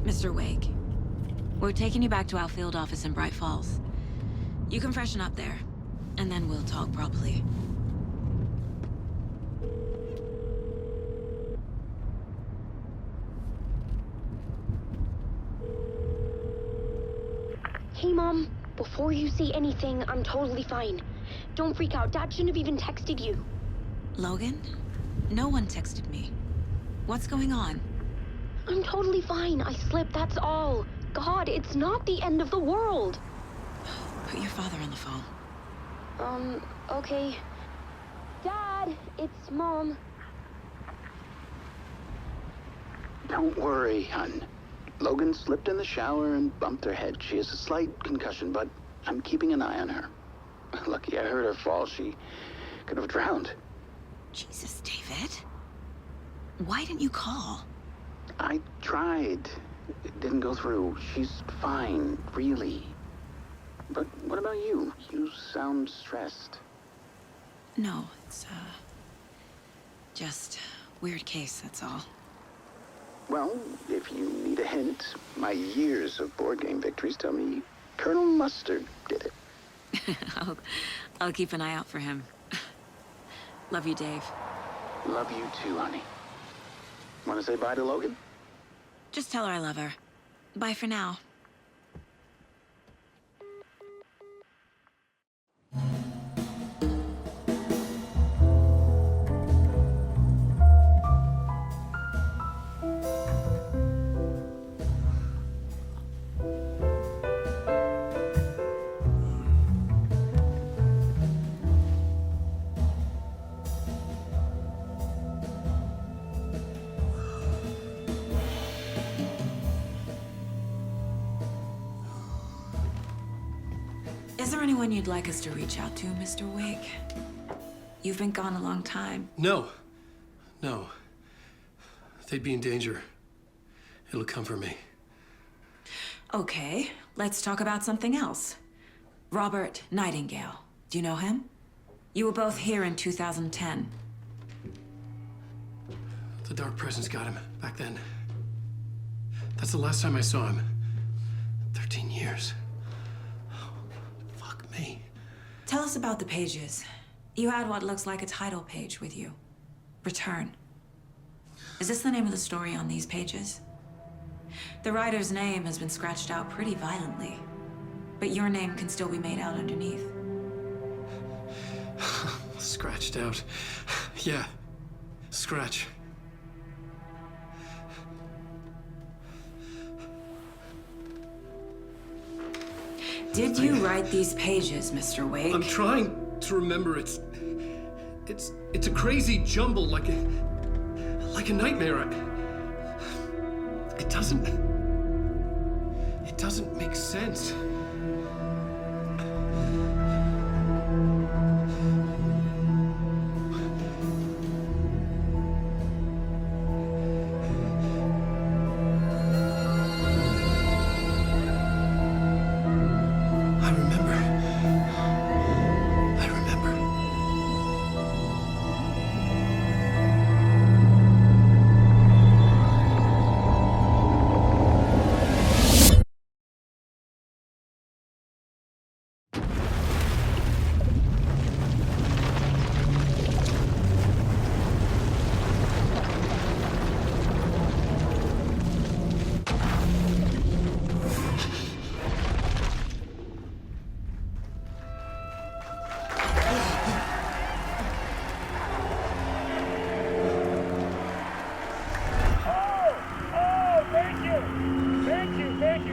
Mr. Wake, we're taking you back to our field office in Bright Falls. You can freshen up there, and then we'll talk properly. Hey, Mom. Before you say anything, I'm totally fine. Don't freak out. Dad shouldn't have even texted you. Logan? No one texted me. What's going on? I'm totally fine. I slipped, that's all. God, it's not the end of the world. Put your father on the phone. Okay. Dad, it's Mom. Don't worry, hun. Logan slipped in the shower and bumped her head. She has a slight concussion, but I'm keeping an eye on her. Lucky I heard her fall. She could have drowned. Jesus, David. Why didn't you call? I tried. It didn't go through. She's fine, really. But what about you? You sound stressed. No, it's, just weird case, that's all. Well, if you need a hint, my years of board game victories tell me Colonel Mustard did it. I'll keep an eye out for him. Love you, Dave. Love you too, honey. Want to say bye to Logan? Just tell her I love her. Bye for now. Is there anyone you'd like us to reach out to, Mr. Wake? You've been gone a long time. No. They'd be in danger. It'll come for me. Okay, let's talk about something else. Robert Nightingale. Do you know him? You were both here in 2010. The Dark Presence got him back then. That's the last time I saw him. 13 years. Fuck me. Tell us about the pages. You had what looks like a title page with you. Return. Is this the name of the story on these pages? The writer's name has been scratched out pretty violently, but your name can still be made out underneath. Scratched out. Yeah. Scratch. Did you write these pages, Mr. Wake? I'm trying to remember. It's a crazy jumble, like a nightmare. It doesn't make sense. I remember.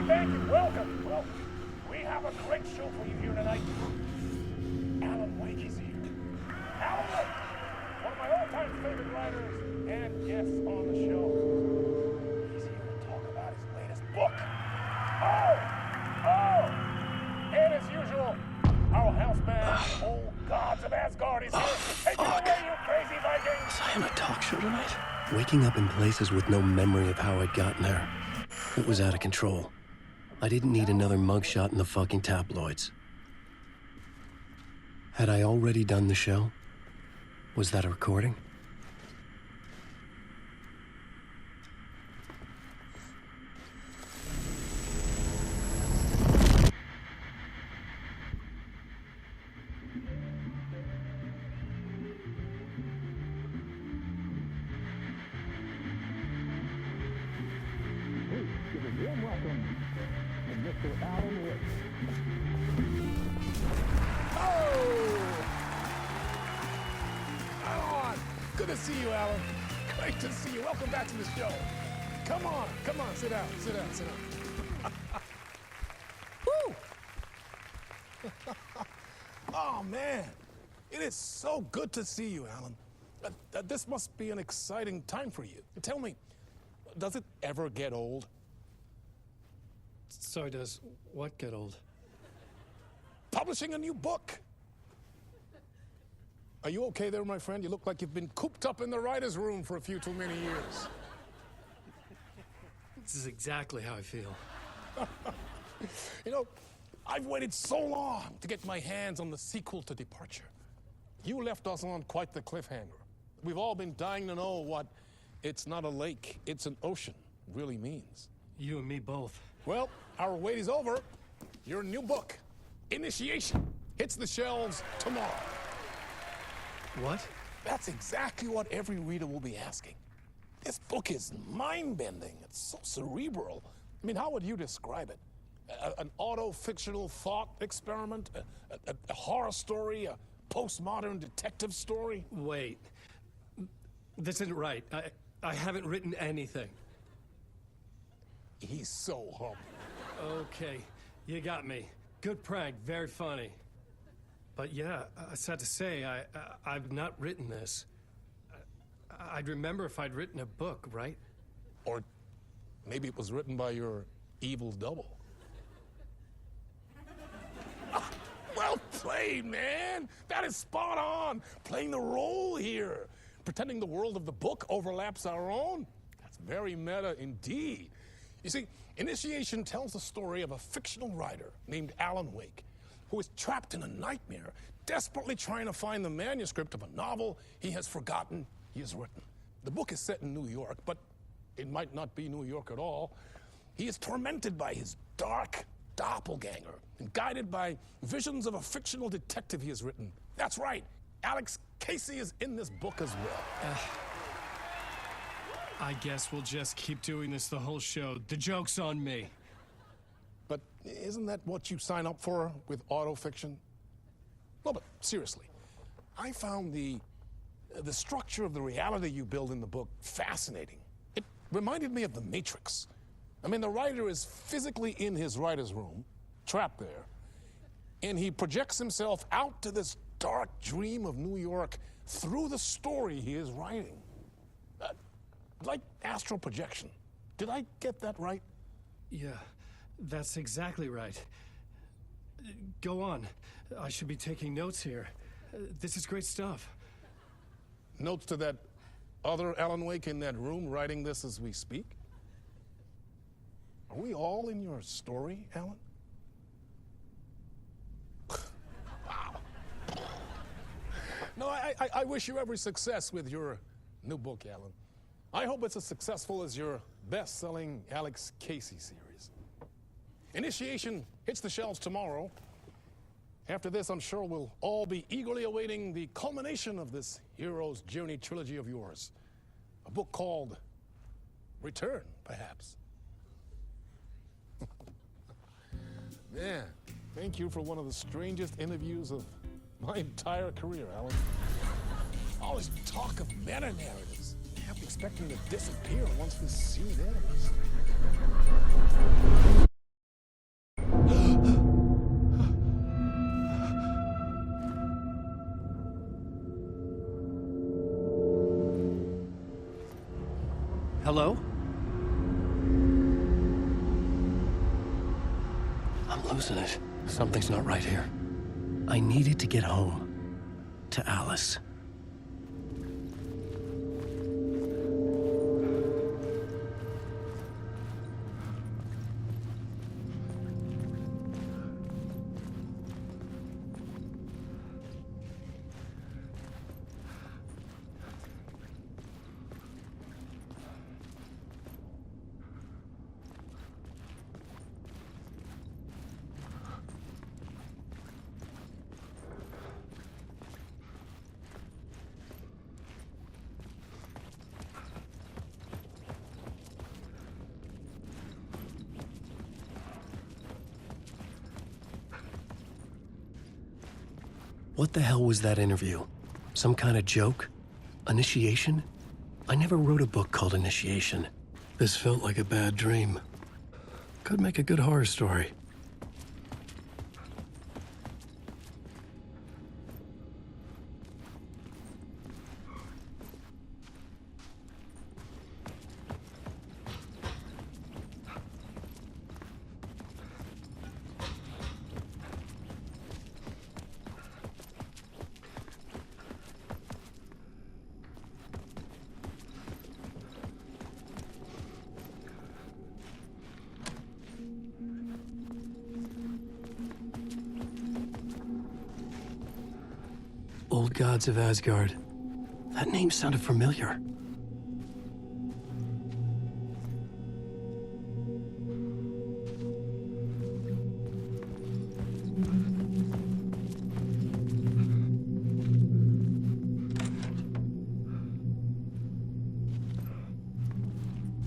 Thank you. Welcome. Well, we have a great show for you here tonight. Alan Wake is here. Alan Wake, one of my all-time favorite writers and guests on the show. He's here to talk about his latest book. And as usual, our house band, Old Gods of Asgard, is here. Take it away, you crazy Vikings! Was I on a talk show tonight? Waking up in places with no memory of how I'd gotten there. It was out of control. I didn't need another mugshot in the fucking tabloids. Had I already done the show? Was that a recording? Warm welcome to Mr. Alan Wake. Oh! Alan! Good to see you, Alan. Great to see you. Welcome back to the show. Come on, sit down. Woo! Oh, man. It is so good to see you, Alan. This must be an exciting time for you. Tell me, does it ever get old? Sorry, does what get old? Publishing a new book. Are you okay there, my friend? You look like you've been cooped up in the writer's room for a few too many years. This is exactly how I feel. You know, I've waited so long to get my hands on the sequel to Departure. You left us on quite the cliffhanger. We've all been dying to know what "it's not a lake, it's an ocean" really means. You and me both. Well, our wait is over. Your new book, Initiation, hits the shelves tomorrow. What? That's exactly what every reader will be asking. This book is mind-bending. It's so cerebral. I mean, how would you describe it? An auto-fictional thought experiment? A horror story? A postmodern detective story? Wait. This isn't right. I haven't written anything. He's so humble. Okay, you got me. Good prank, very funny. But yeah, sad to say, I've not written this. I'd remember if I'd written a book, right? Or maybe it was written by your evil double. Well played, man. That is spot on. Playing the role here. Pretending the world of the book overlaps our own. That's very meta indeed. You see, Initiation tells the story of a fictional writer named Alan Wake, who is trapped in a nightmare, desperately trying to find the manuscript of a novel he has forgotten he has written. The book is set in New York, but it might not be New York at all. He is tormented by his dark doppelganger and guided by visions of a fictional detective he has written. That's right, Alex Casey is in this book as well. I guess we'll just keep doing this the whole show. The joke's on me. But isn't that what you sign up for with autofiction? No, but seriously, I found the structure of the reality you build in the book fascinating. It reminded me of The Matrix. I mean, the writer is physically in his writer's room, trapped there, and he projects himself out to this dark dream of New York through the story he is writing. Like astral projection. Did I get that right? Yeah, that's exactly right. Go on. I should be taking notes here. This is great stuff. Notes to that other Alan Wake in that room writing this as we speak? Are we all in your story, Alan? Wow. No, I wish you every success with your new book, Alan. I hope it's as successful as your best-selling Alex Casey series. Initiation hits the shelves tomorrow. After this, I'm sure we'll all be eagerly awaiting the culmination of this hero's journey trilogy of yours. A book called Return, perhaps. Man, thank you for one of the strangest interviews of my entire career, Alan. All this talk of meta-narratives. I'm expecting to disappear once this scene ends. Hello? I'm losing it. Something's not right here. I needed to get home. To Alice. What the hell was that interview? Some kind of joke? Initiation? I never wrote a book called Initiation. This felt like a bad dream. Could make a good horror story. Old Gods of Asgard. That name sounded familiar.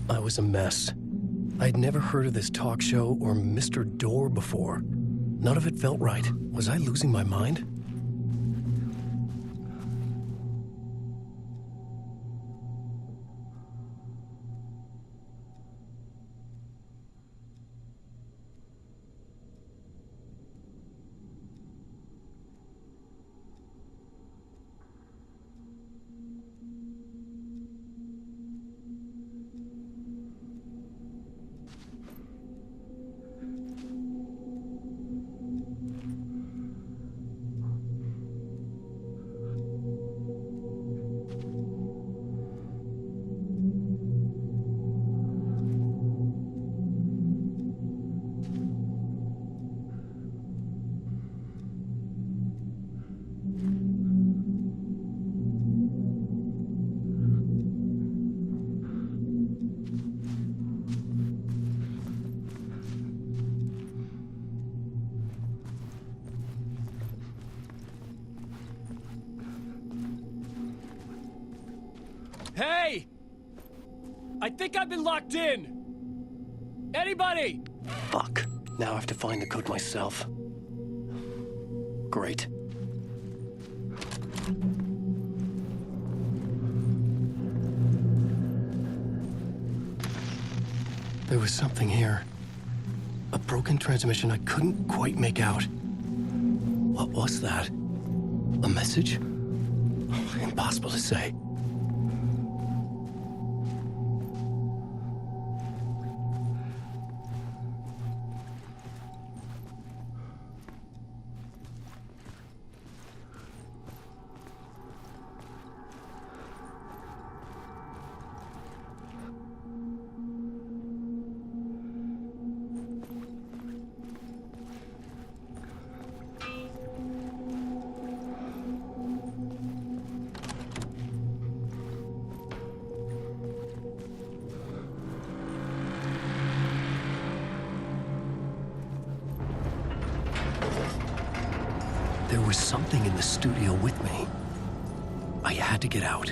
I was a mess. I'd never heard of this talk show or Mr. Door before. None of it felt right. Was I losing my mind? Hey! I think I've been locked in! Anybody? Fuck. Now I have to find the code myself. Great. There was something here. A broken transmission I couldn't quite make out. What was that? A message? Impossible to say. There was something in the studio with me. I had to get out.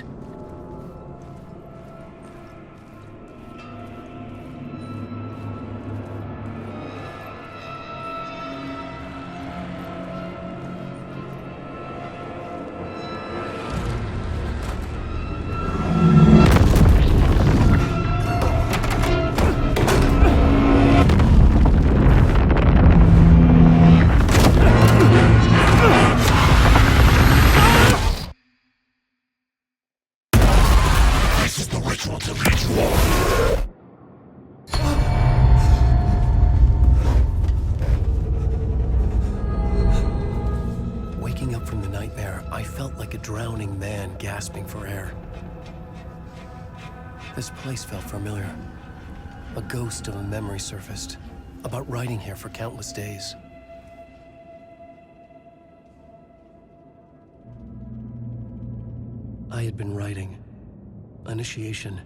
Waking up from the nightmare, I felt like a drowning man gasping for air. This place felt familiar. A ghost of a memory surfaced, about writing here for countless days. I had been writing. Initiation.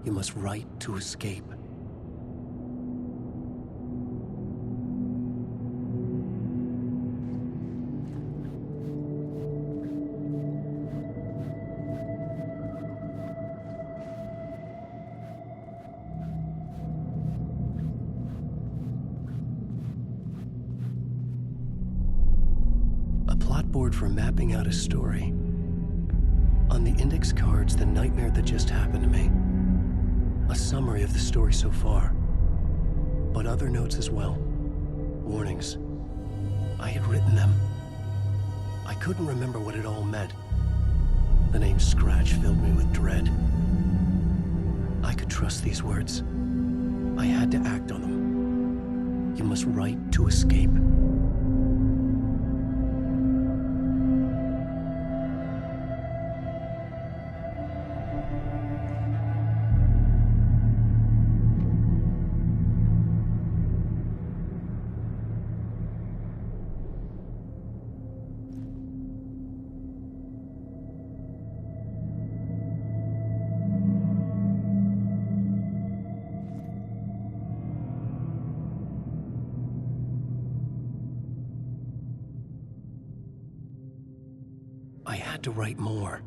You must write to escape. A plot clipboard for mapping out a story. On the index cards, the nightmare that just happened to me. A summary of the story so far. But other notes as well. Warnings. I had written them. I couldn't remember what it all meant. The name Scratch filled me with dread. I could trust these words. I had to act on them. You must write to escape. I had to write more.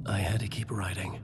I had to keep writing.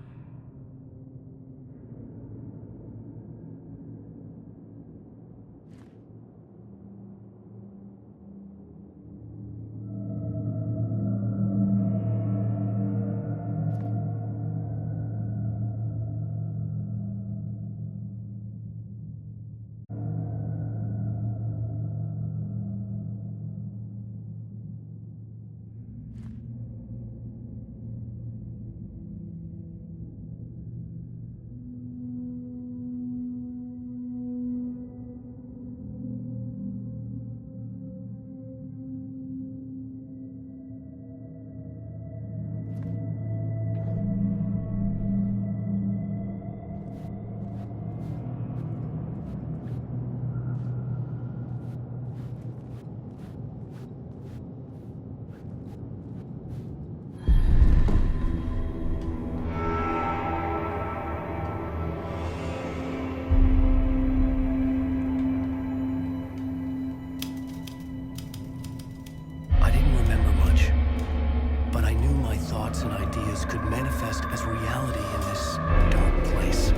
Thoughts and ideas could manifest as reality in this dark place.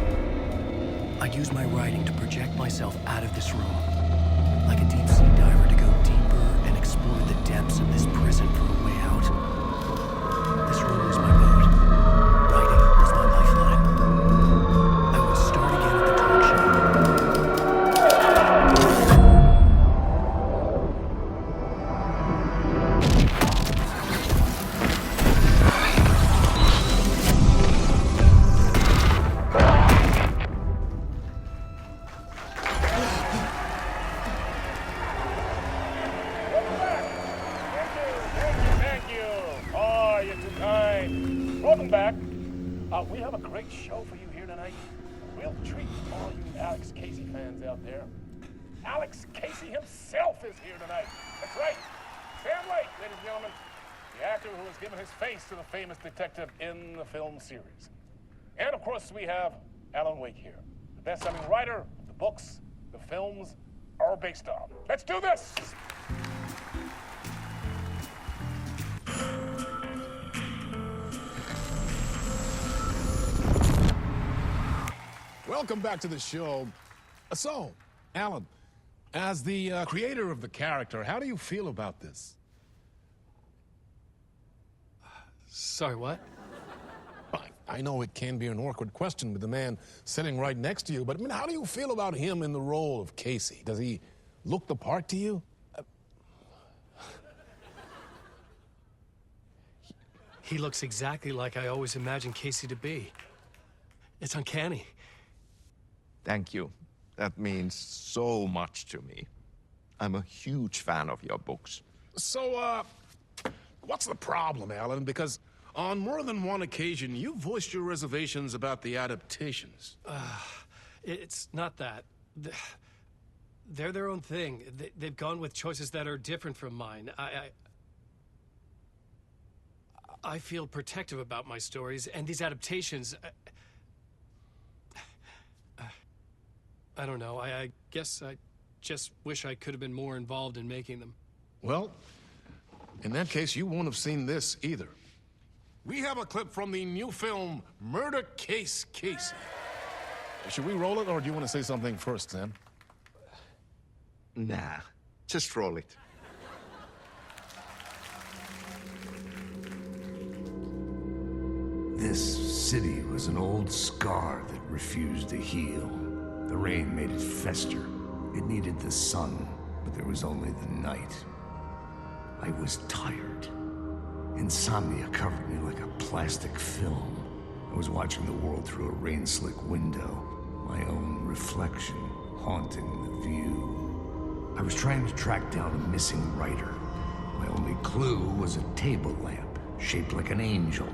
I'd use my writing to project myself out of this room, like a deep-sea diver to go deeper and explore the depths of this prison for a way out. This room was my boat. Writing was my lifeline. I would start again at the talk show. Welcome back. We have a great show for you here tonight. Real treat for all you Alex Casey fans out there. Alex Casey himself is here tonight. That's right. Sam Lake, ladies and gentlemen. The actor who has given his face to the famous detective in the film series. And of course, we have Alan Wake here. The best-selling writer of the books the films are based on. Let's do this! Welcome back to the show. So, Alan, as the creator of the character, how do you feel about this? Sorry, what? I know it can be an awkward question with the man sitting right next to you, but I mean, how do you feel about him in the role of Casey? Does he look the part to you? He looks exactly like I always imagined Casey to be. It's uncanny. Thank you. That means so much to me. I'm a huge fan of your books. So, what's the problem, Alan? Because On more than one occasion, you voiced your reservations about the adaptations. It's not that. They're their own thing. They've gone with choices that are different from mine. I feel protective about my stories, and these adaptations... I don't know. I guess I just wish I could have been more involved in making them. Well, in that case, you won't have seen this either. We have a clip from the new film, Murder Case Casey. Should we roll it, or do you want to say something first, Sam? Nah, just roll it. This city was an old scar that refused to heal. The rain made it fester. It needed the sun, but there was only the night. I was tired. Insomnia covered me like a plastic film. I was watching the world through a rain-slick window, my own reflection haunting the view. I was trying to track down a missing writer. My only clue was a table lamp, shaped like an angel.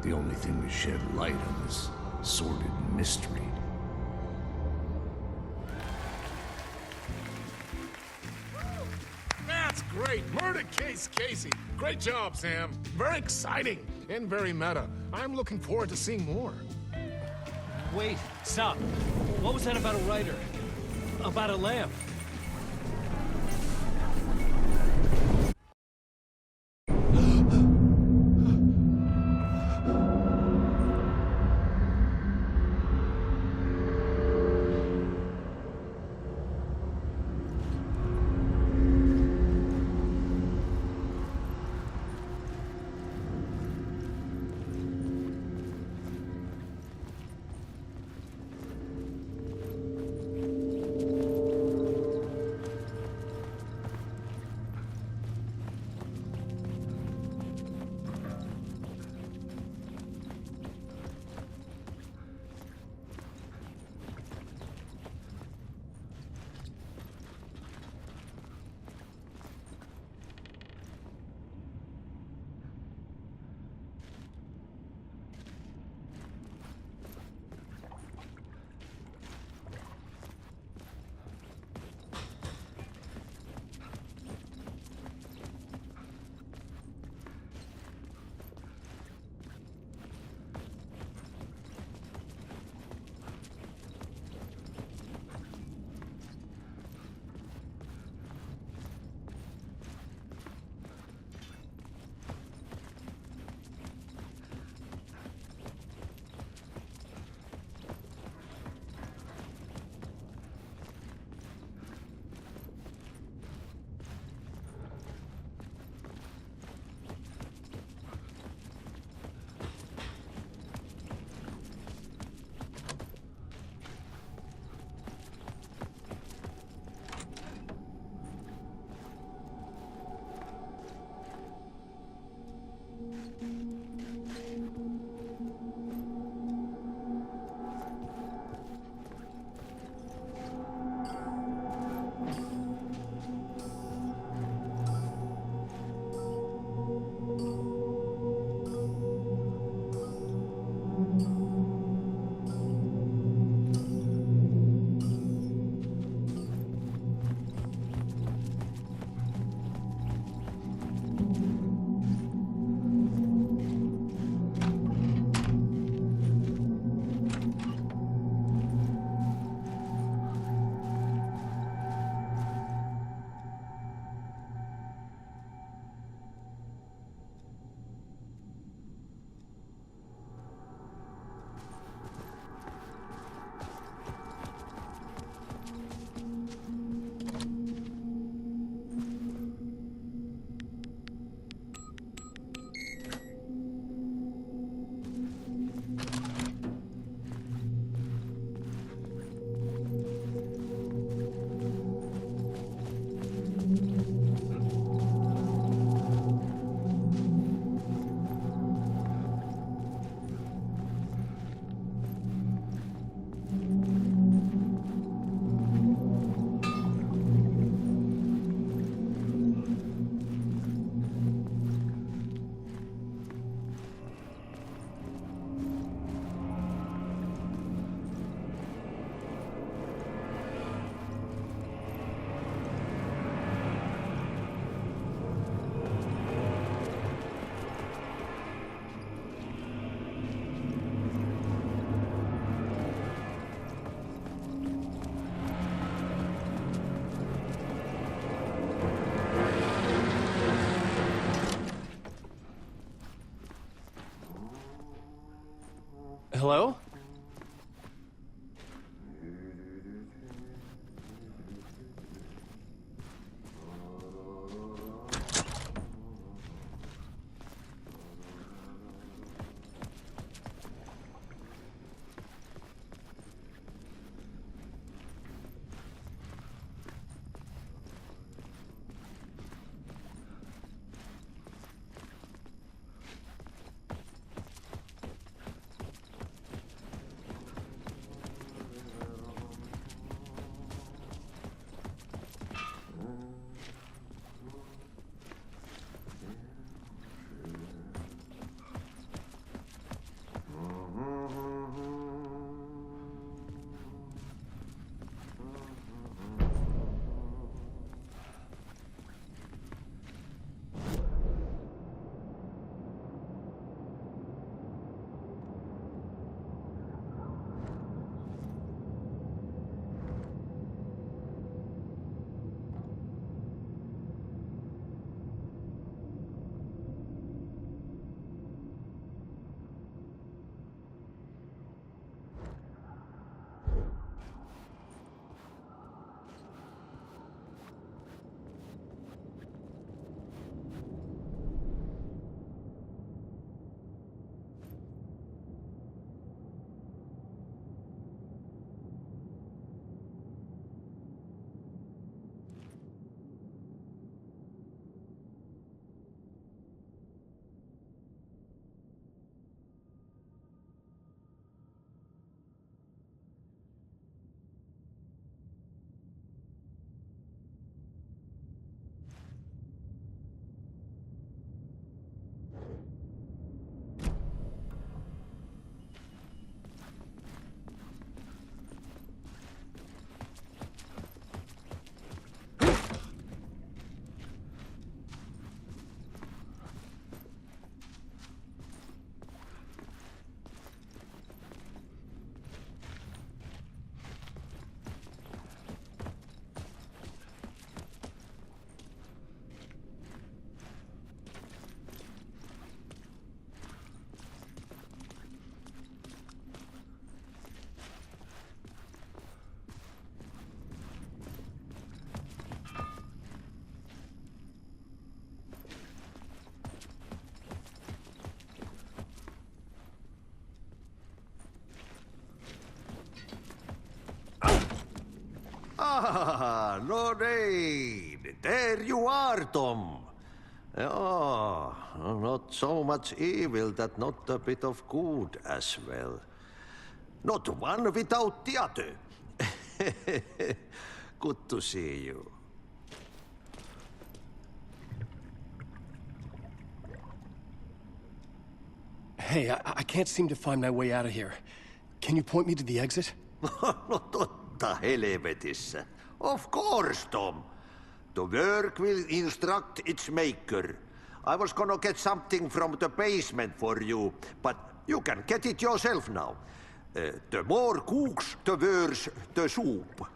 The only thing to shed light on this sordid mystery. That's great! Murder Case Casey! Great job, Sam. Very exciting and very meta. I'm looking forward to seeing more. Wait, stop. What was that about a writer? About a lamp? Hello? Ah, no need. There you are, Tom. Oh, not so much evil that not a bit of good as well. Not one without the other. Good to see you. Hey, I can't seem to find my way out of here. Can you point me to the exit? No totta helvetissä. Of course, Tom. The work will instruct its maker. I was gonna get something from the basement for you, but you can get it yourself now. The more cooks, the worse the soup.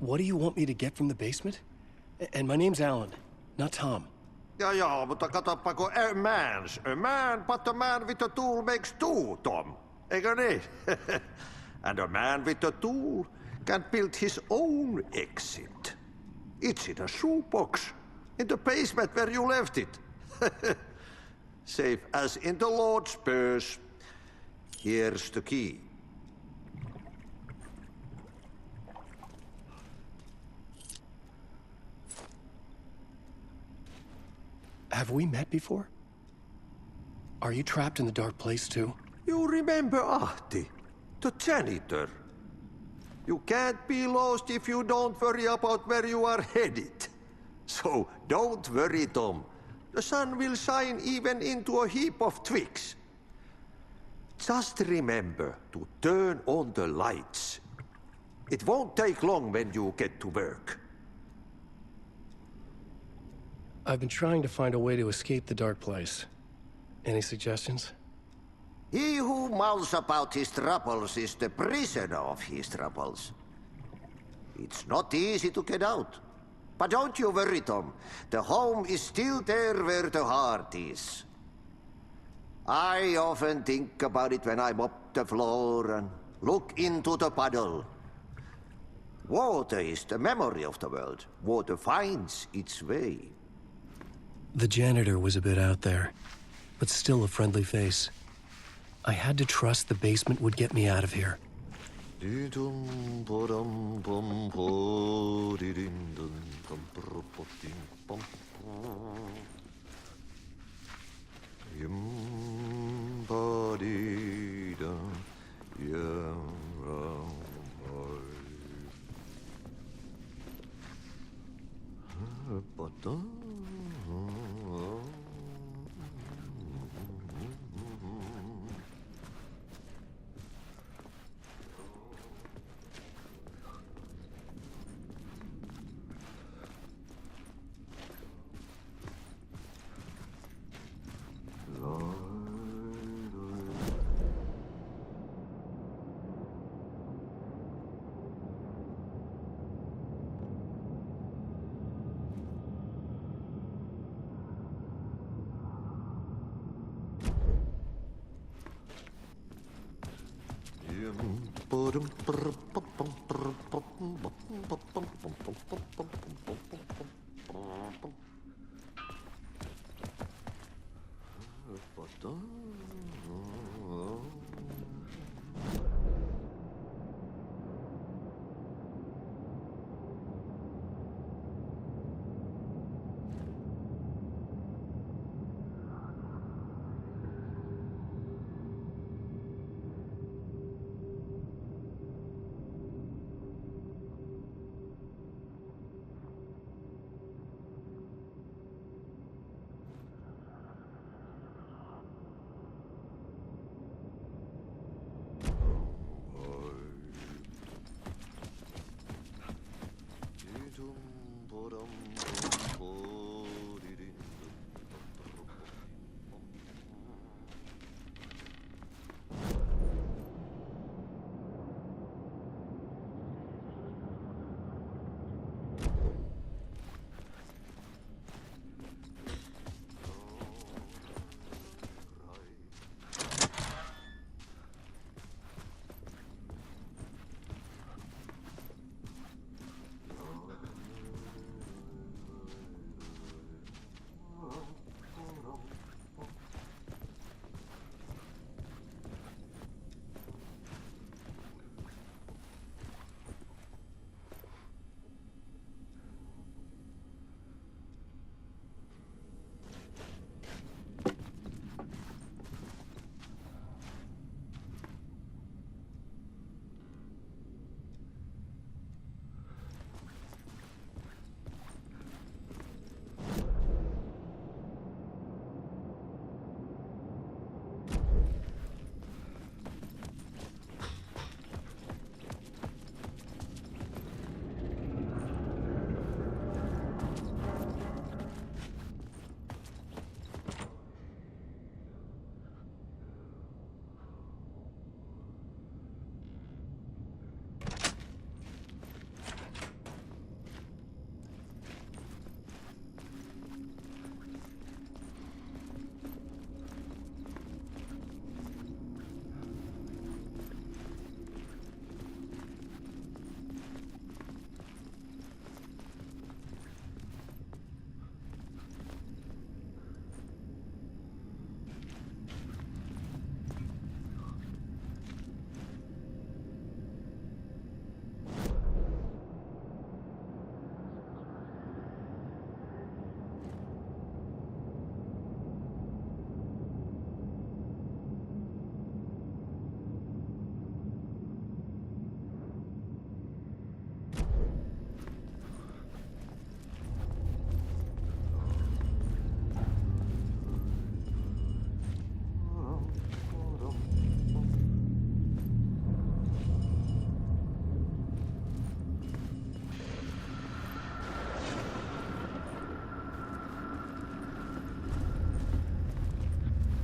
What do you want me to get from the basement? And my name's Alan, not Tom. Ja, mutta katsoppa, a man, but a man with a tool makes two, Tom. Eikö niin? And a man with a tool can build his own exit. It's in a shoebox, in the basement where you left it. Safe as in the Lord's purse. Here's the key. Have we met before? Are you trapped in the dark place too? You remember Ahti, the janitor. You can't be lost if you don't worry about where you are headed. So don't worry, Tom. The sun will shine even into a heap of twigs. Just remember to turn on the lights. It won't take long when you get to work. I've been trying to find a way to escape the dark place. Any suggestions? He who mouths about his troubles is the prisoner of his troubles. It's not easy to get out. But don't you worry, Tom. The home is still there where the heart is. I often think about it when I mop the floor and look into the puddle. Water is the memory of the world. Water finds its way. The janitor was a bit out there, but still a friendly face. I had to trust the basement would get me out of here.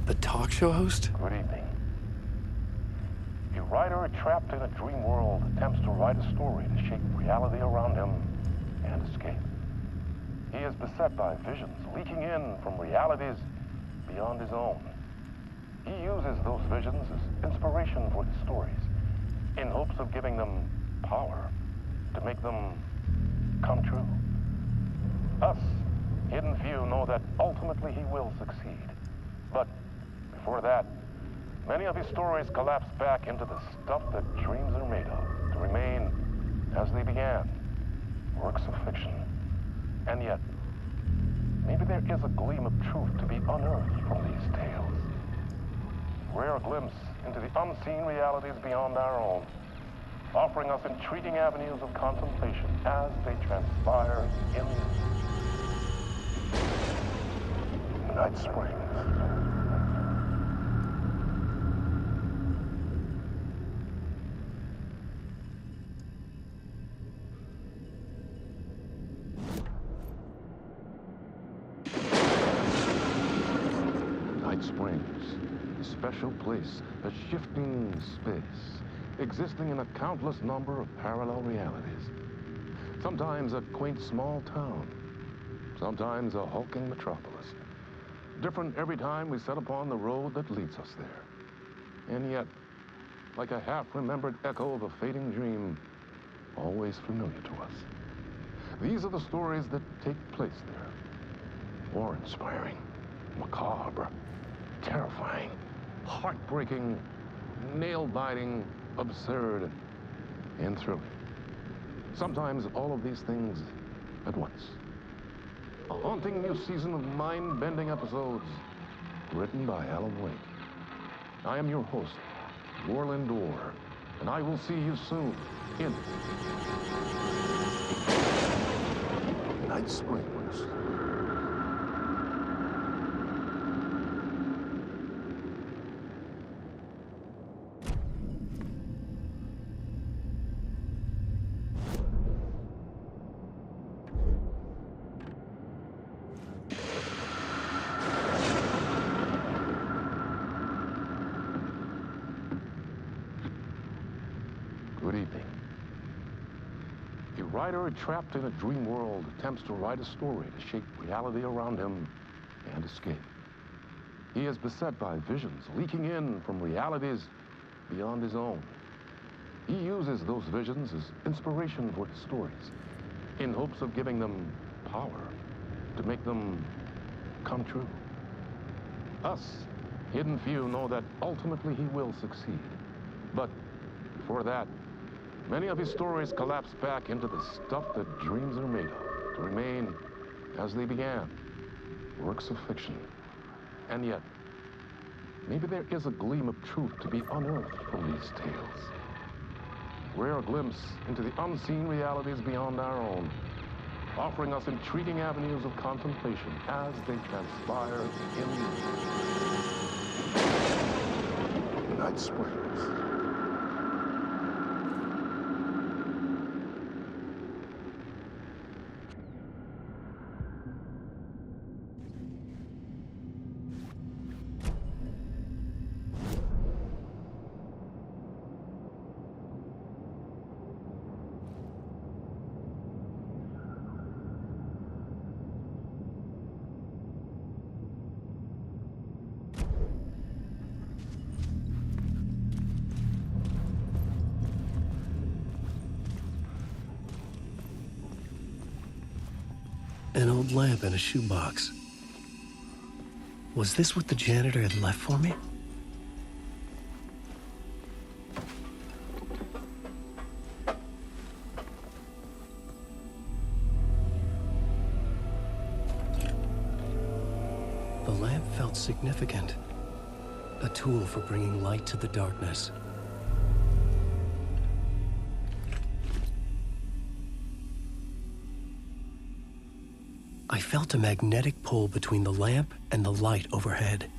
The talk show host? Good evening. A writer trapped in a dream world attempts to write a story to shape reality around him and escape. He is beset by visions leaking in from realities beyond his own. He uses those visions as inspiration for his stories, in hopes of giving them power to make them come true. Us, hidden few, know that ultimately he will succeed. But before that, many of his stories collapse back into the stuff that dreams are made of, to remain as they began, works of fiction. And yet, maybe there is a gleam of truth to be unearthed from these tales. A rare glimpse into the unseen realities beyond our own, offering us intriguing avenues of contemplation as they transpire in Night Springs. Night Springs, a special place, a shifting space, existing in a countless number of parallel realities. Sometimes a quaint small town, sometimes a hulking metropolis. Different every time we set upon the road that leads us there. And yet, like a half-remembered echo of a fading dream, always familiar to us. These are the stories that take place there. Awe-inspiring, macabre, terrifying, heartbreaking, nail-biting, absurd, and thrilling. Sometimes all of these things at once. A haunting new season of mind-bending episodes written by Alan Wake. I am your host, Warlin Dorr, and I will see you soon in Night Springs. Good evening. A writer trapped in a dream world attempts to write a story to shape reality around him and escape. He is beset by visions leaking in from realities beyond his own. He uses those visions as inspiration for his stories, in hopes of giving them power to make them come true. Us, hidden few, know that ultimately he will succeed. But before that, many of his stories collapse back into the stuff that dreams are made of, to remain as they began, works of fiction. And yet, maybe there is a gleam of truth to be unearthed from these tales. A rare glimpse into the unseen realities beyond our own, offering us intriguing avenues of contemplation as they transpire in Night Springs. An old lamp in a shoebox. Was this what the janitor had left for me? The lamp felt significant. A tool for bringing light to the darkness. I felt a magnetic pull between the lamp and the light overhead.